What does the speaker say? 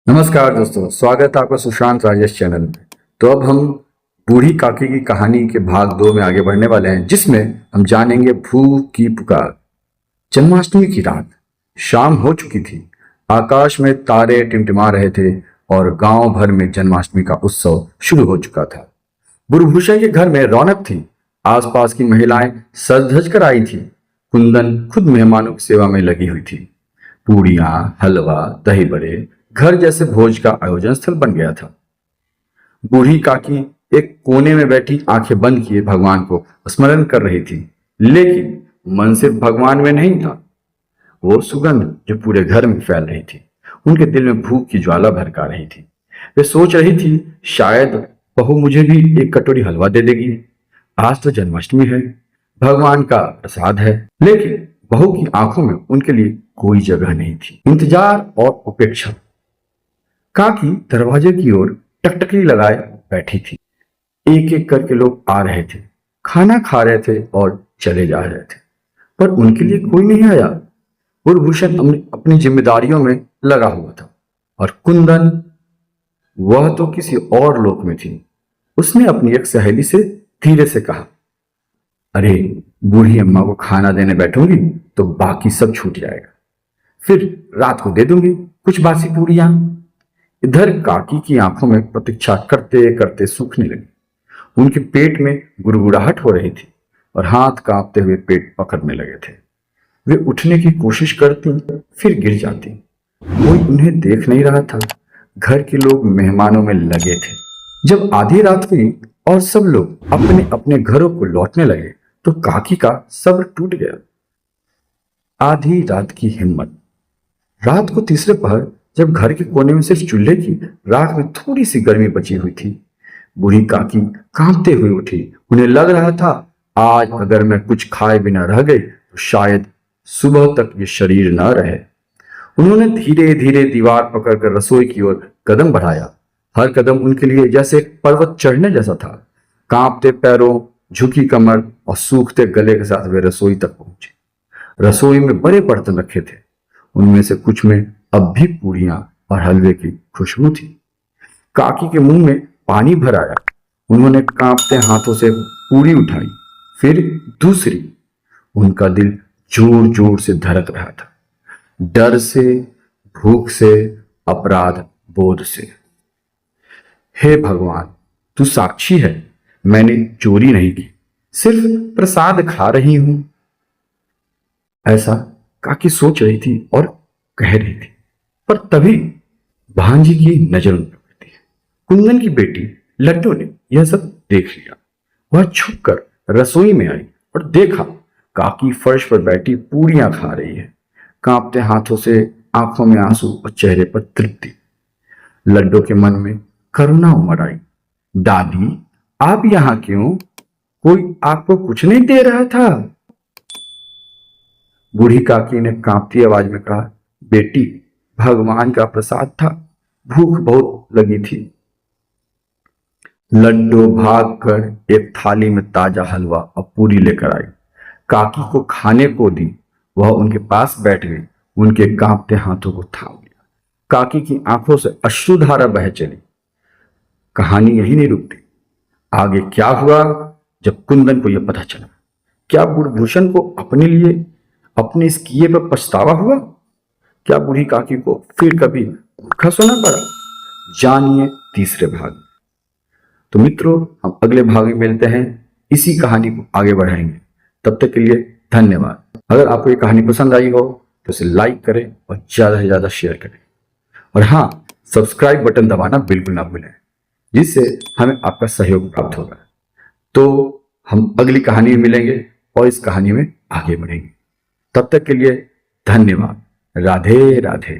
नमस्कार दोस्तों, स्वागत है आपका सुशांत राजेश चैनल में। तो अब हम बूढ़ी काकी की कहानी के भाग 2 में आगे बढ़ने वाले हैं, जिसमें हम जानेंगे भूख की पुकार। जन्माष्टमी की रात शाम हो चुकी थी। आकाश में तारे टिमटिमा रहे थे और गांव भर में जन्माष्टमी का उत्सव शुरू हो चुका था। बुरभूषण के घर में रौनक थी। आसपास की महिलाएं सज धज कर आई थी। कुंदन खुद मेहमानों की सेवा में लगी हुई थी। पूड़ियां, हलवा, दही बड़े घर जैसे भोज का आयोजन स्थल बन गया था। बूढ़ी काकी एक कोने में बैठी आंखें बंद किए भगवान को स्मरण कर रही थी, लेकिन मन सिर्फ भगवान में नहीं था। वो सुगंध जो पूरे घर में फैल रही थी उनके दिल में भूख की ज्वाला भड़का रही थी। वे सोच रही थी, शायद बहू मुझे भी एक कटोरी हलवा दे देगी। आज तो जन्माष्टमी है, भगवान का प्रसाद है। लेकिन बहू की आंखों में उनके लिए कोई जगह नहीं थी। इंतजार और उपेक्षा। काकी दरवाजे की ओर टकटकी लगाए बैठी थी। एक एक करके लोग आ रहे थे, खाना खा रहे थे और चले जा रहे थे, पर उनके लिए कोई नहीं आया। गुरभूषण अपनी जिम्मेदारियों में लगा हुआ था और कुंदन, वह तो किसी और लोक में थी। उसने अपनी एक सहेली से धीरे से कहा, अरे बूढ़ी अम्मा को खाना देने बैठूंगी तो बाकी सब छूट जाएगा, फिर रात को दे दूंगी कुछ बासी पूड़ियां। इधर काकी की आंखों में प्रतीक्षा करते करते सूखने लगी। उनके पेट में गुड़गुड़ाहट हो रही थी और हाथ कांपते हुए पेट पकड़ने लगे थे। वे उठने की कोशिश करती, फिर गिर जाती। कोई उन्हें देख नहीं रहा था। घर के लोग मेहमानों में लगे थे। जब आधी रात हुई और सब लोग अपने अपने घरों को लौटने लगे तो काकी का सब्र टूट गया। आधी रात की हिम्मत। रात को तीसरे पहर, जब घर के कोने में सिर्फ चूल्हे की राख में थोड़ी सी गर्मी बची हुई थी, बूढ़ी काकी कांपते हुए उठी। उन्हें लग रहा था, आज अगर मैं कुछ खाए बिना रह गई तो शायद सुबह तक ये शरीर न रहे। उन्होंने धीरे धीरे दीवार पकड़कर रसोई की ओर कदम बढ़ाया। हर कदम उनके लिए जैसे एक पर्वत चढ़ने जैसा था। कांपते पैरों, झुकी कमर और सूखते गले के साथ वे रसोई तक पहुंचे। रसोई में बड़े बर्तन रखे थे। उनमें से कुछ में अब भी पूड़ियां और हलवे की खुशबू थी। काकी के मुंह में पानी भर आया। उन्होंने कांपते हाथों से पूड़ी उठाई, फिर दूसरी। उनका दिल जोर जोर से धड़क रहा था, डर से, भूख से, अपराध बोध से। हे भगवान, तू साक्षी है, मैंने चोरी नहीं की, सिर्फ प्रसाद खा रही हूं। ऐसा काकी सोच रही थी और कह रही थी, पर तभी भांजी की नजर उन पर पड़ती है। कुंदन की बेटी लड्डू ने यह सब देख लिया। वह छुपकर रसोई में आई और देखा, काकी फर्श पर बैठी पूड़ियां खा रही है, कांपते हाथों से, आंखों में आंसू और चेहरे पर तृप्ति। लड्डू के मन में करुणा उमड़ आई। दादी, आप यहां क्यों? कोई आपको कुछ नहीं दे रहा था? बूढ़ी काकी ने कांपती आवाज में कहा, बेटी, भगवान का प्रसाद था, भूख बहुत लगी थी। लड्डू भागकर एक थाली में ताजा हलवा और पूरी लेकर आई। काकी को खाने को दी। वह उनके पास बैठ गई, उनके कांपते हाथों को थाम लिया। काकी की आंखों से अश्रुधारा बह चली। कहानी यही नहीं रुकती। आगे क्या हुआ? जब कुंदन को यह पता चला, क्या बुड़भूषण को अपने लिए अपने इस किए पर पछतावा हुआ? क्या बूढ़ी काकी को फिर कभी भूखा सोना पड़ा? जानिए तीसरे भाग। तो मित्रों, हम अगले भाग में मिलते हैं, इसी कहानी को आगे बढ़ाएंगे। तब तक के लिए धन्यवाद। अगर आपको ये कहानी पसंद आई हो तो इसे लाइक करें और ज्यादा से ज्यादा शेयर करें। और हाँ, सब्सक्राइब बटन दबाना बिल्कुल ना भूलें, जिससे हमें आपका सहयोग प्राप्त होगा। तो हम अगली कहानी में मिलेंगे और इस कहानी में आगे बढ़ेंगे। तब तक के लिए धन्यवाद। राधे राधे।